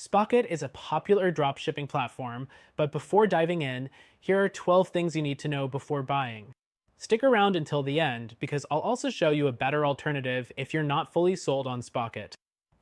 Spocket is a popular dropshipping platform, but before diving in, here are 12 things you need to know before buying. Stick around until the end because I'll also show you a better alternative if you're not fully sold on Spocket.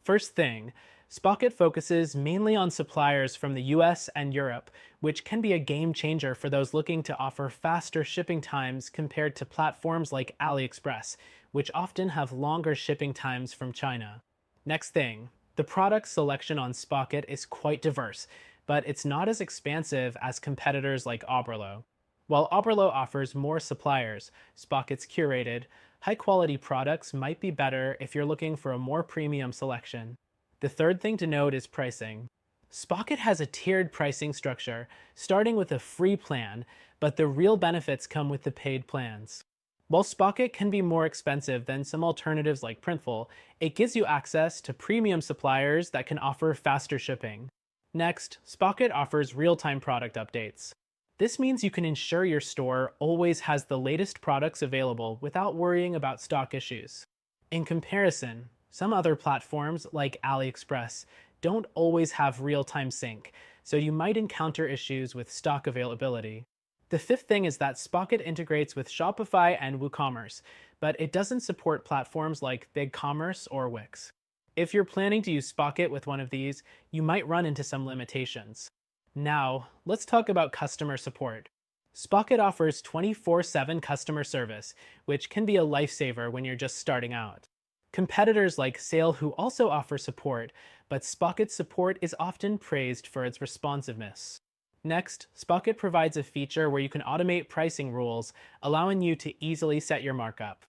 First thing, Spocket focuses mainly on suppliers from the US and Europe, which can be a game changer for those looking to offer faster shipping times compared to platforms like AliExpress, which often have longer shipping times from China. Next thing, the product selection on Spocket is quite diverse, but it's not as expansive as competitors like Oberlo. While Oberlo offers more suppliers, Spocket's curated, high quality products might be better if you're looking for a more premium selection. The third thing to note is pricing. Spocket has a tiered pricing structure, starting with a free plan, but the real benefits come with the paid plans. While Spocket can be more expensive than some alternatives like Printful, it gives you access to premium suppliers that can offer faster shipping. Next, Spocket offers real-time product updates. This means you can ensure your store always has the latest products available without worrying about stock issues. In comparison, some other platforms like AliExpress don't always have real-time sync, so you might encounter issues with stock availability. The fifth thing is that Spocket integrates with Shopify and WooCommerce, but it doesn't support platforms like BigCommerce or Wix. If you're planning to use Spocket with one of these, you might run into some limitations. Now, let's talk about customer support. Spocket offers 24/7 customer service, which can be a lifesaver when you're just starting out. Competitors like Sale who also offer support, but Spocket's support is often praised for its responsiveness. Next, Spocket provides a feature where you can automate pricing rules, allowing you to easily set your markup.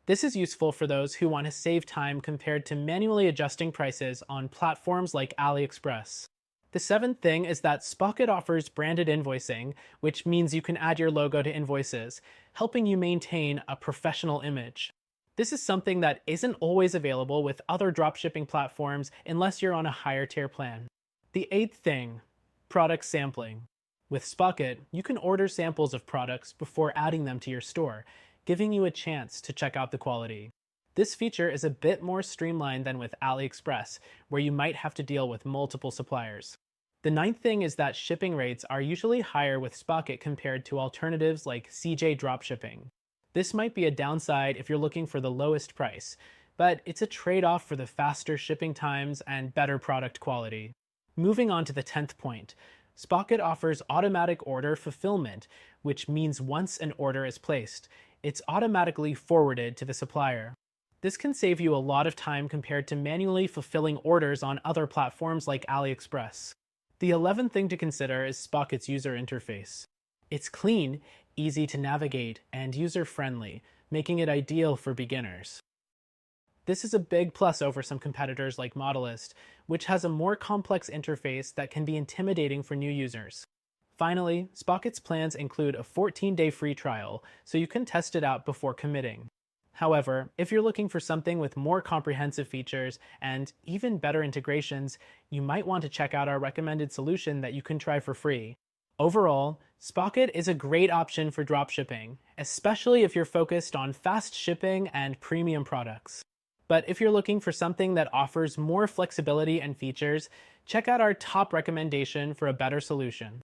This is useful for those who want to save time compared to manually adjusting prices on platforms like AliExpress. The seventh thing is that Spocket offers branded invoicing, which means you can add your logo to invoices, helping you maintain a professional image. This is something that isn't always available with other dropshipping platforms unless you're on a higher tier plan. The eighth thing, product sampling. With Spocket, you can order samples of products before adding them to your store, giving you a chance to check out the quality. This feature is a bit more streamlined than with AliExpress, where you might have to deal with multiple suppliers. The ninth thing is that shipping rates are usually higher with Spocket compared to alternatives like CJ Dropshipping. This might be a downside if you're looking for the lowest price, but it's a trade-off for the faster shipping times and better product quality. Moving on to the 10th point, Spocket offers automatic order fulfillment, which means once an order is placed, it's automatically forwarded to the supplier. This can save you a lot of time compared to manually fulfilling orders on other platforms like AliExpress. The 11th thing to consider is Spocket's user interface. It's clean, easy to navigate, and user-friendly, making it ideal for beginners. This is a big plus over some competitors like Modelist, which has a more complex interface that can be intimidating for new users. Finally, Spocket's plans include a 14-day free trial, so you can test it out before committing. However, if you're looking for something with more comprehensive features and even better integrations, you might want to check out our recommended solution that you can try for free. Overall, Spocket is a great option for dropshipping, especially if you're focused on fast shipping and premium products. But if you're looking for something that offers more flexibility and features, check out our top recommendation for a better solution.